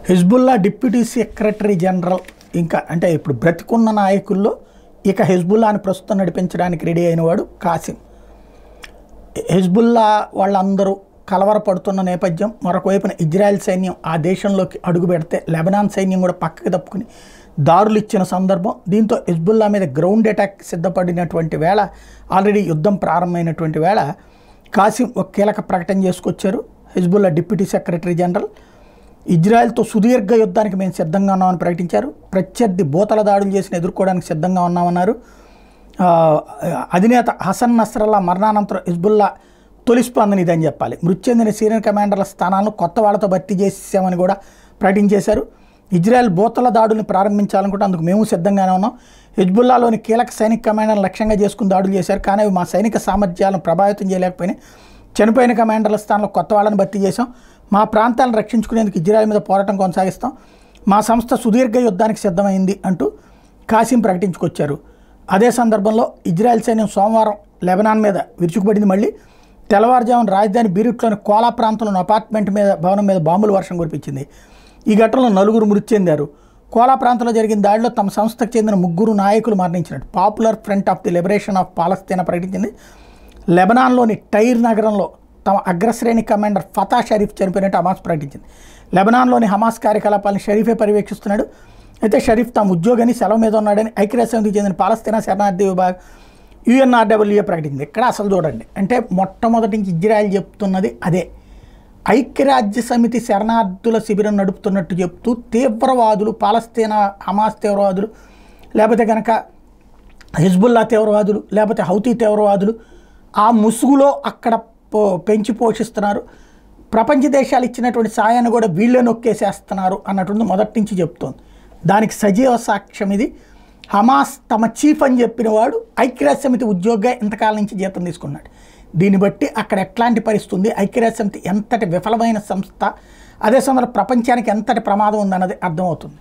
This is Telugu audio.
హిజ్బుల్లా డిప్యూటీ సెక్రటరీ జనరల్ ఇంకా అంటే ఇప్పుడు బ్రతికున్న నాయకుల్లో ఇక హిజ్బుల్లాని ప్రస్తుతం నడిపించడానికి రెడీ అయినవాడు కాసిం. హిజ్బుల్లా వాళ్ళందరూ కలవరపడుతున్న నేపథ్యం, మరొక వైపున ఇజ్రాయెల్ సైన్యం ఆ దేశంలోకి అడుగు పెడితే లెబనాన్ సైన్యం కూడా పక్కకి తప్పుకుని దారులు ఇచ్చిన సందర్భం. దీంతో హిజ్బుల్లా మీద గ్రౌండ్ అటాక్ సిద్ధపడినటువంటి వేళ, ఆల్రెడీ యుద్ధం ప్రారంభమైనటువంటి వేళ కాసిం ఒక కీలక ప్రకటన చేసుకొచ్చారు. హిజ్బుల్లా డిప్యూటీ సెక్రటరీ జనరల్ ఇజ్రాయెల్తో సుదీర్ఘ యుద్ధానికి మేము సిద్ధంగా ఉన్నామని ప్రకటించారు. ప్రత్యర్థి బూతల దాడులు చేసిన ఎదుర్కోవడానికి సిద్ధంగా ఉన్నామన్నారు. అధినేత హసన్ నస్రల్లా మరణానంతరం హిజ్బుల్లా తొలి స్పందన ఇదని చెప్పాలి. మృతి చెందిన సీనియర్ కమాండర్ల స్థానాలను కొత్త వాళ్ళతో భర్తీ చేసామని కూడా ప్రకటించేశారు. ఇజ్రాయెల్ బూతల దాడుల్ని ప్రారంభించాలనుకుంటే అందుకు మేము సిద్ధంగానే ఉన్నాం. హిజ్బుల్లాలోని కీలక సైనిక కమాండర్లను లక్ష్యంగా చేసుకుని దాడులు చేశారు, కానీ అవి మా సైనిక సామర్థ్యాలను ప్రభావితం చేయలేకపోయినాయి. చనిపోయిన కమాండర్ల స్థానంలో కొత్త వాళ్ళని భర్తీ చేశాం. మా ప్రాంతాలను రక్షించుకునేందుకు ఇజ్రాయెల్ మీద పోరాటం కొనసాగిస్తాం. మా సంస్థ సుదీర్ఘ యుద్ధానికి సిద్ధమైంది అంటూ కాసిం ప్రకటించుకొచ్చారు. అదే సందర్భంలో ఇజ్రాయెల్ సైన్యం సోమవారం లెబనాన్ మీద విరుచుకుపడింది. మళ్ళీ తెల్లవారుజామున రాజధాని బీరుట్లోని కోలా ప్రాంతంలోని అపార్ట్మెంట్ మీద భవనం మీద బాంబులు వర్షం కురిపించింది. ఈ ఘటనలో 4 మృతి చెందారు. కోలా ప్రాంతంలో జరిగిన దాడిలో తమ సంస్థకు చెందిన 3 నాయకులు మరణించినట్టు popular front of the liberation of Palestine ప్రకటించింది. లెబనాన్లోని టైర్ నగరంలో తమ అగ్రశ్రేణి కమాండర్ ఫతా షరీఫ్ చనిపోయినట్టు హమాస్ ప్రకటించింది. లెబనాన్లోని హమాస్ కార్యకలాపాలను షరీఫే పర్యవేక్షిస్తున్నాడు. అయితే షరీఫ్ తమ ఉద్యోగాన్ని సెలవు మీద ఉన్నాడని ఐక్యరాజ్యసమితికి చెందిన పాలస్తీనా శరణార్థి విభాగం UNRWA ప్రకటించింది. ఇక్కడ అసలు చూడండి, అంటే మొట్టమొదటి నుంచి ఇజ్రాయెల్ చెప్తున్నది అదే. ఐక్యరాజ్యసమితి శరణార్థుల శిబిరం నడుపుతున్నట్టు చెప్తూ తీవ్రవాదులు, పాలస్తీనా హమాస్ తీవ్రవాదులు, లేకపోతే కనుక హిజ్బుల్లా తీవ్రవాదులు, లేకపోతే హౌతీ తీవ్రవాదులు ఆ ముసుగులో అక్కడ పెంచి పోషిస్తున్నారు. ప్రపంచ దేశాలు ఇచ్చినటువంటి సాయాన్ని కూడా వీళ్ళే నొక్కేసేస్తున్నారు అన్నటువంటి మొదటి నుంచి చెప్తోంది. దానికి సజీవ సాక్ష్యం ఇది. హమాస్ తమ చీఫ్ అని చెప్పిన వాడు ఐక్యరాజ్యసమితి ఉద్యోగిగా ఇంతకాలం నుంచి జీతం తీసుకున్నాడు. దీన్ని బట్టి అక్కడ ఎట్లాంటి పరిస్థితి ఉంది, ఐక్యరాజ్యసమితి ఎంతటి విఫలమైన సంస్థ, అదే సమయంలో ప్రపంచానికి ఎంతటి ప్రమాదం ఉందన్నది అర్థమవుతుంది.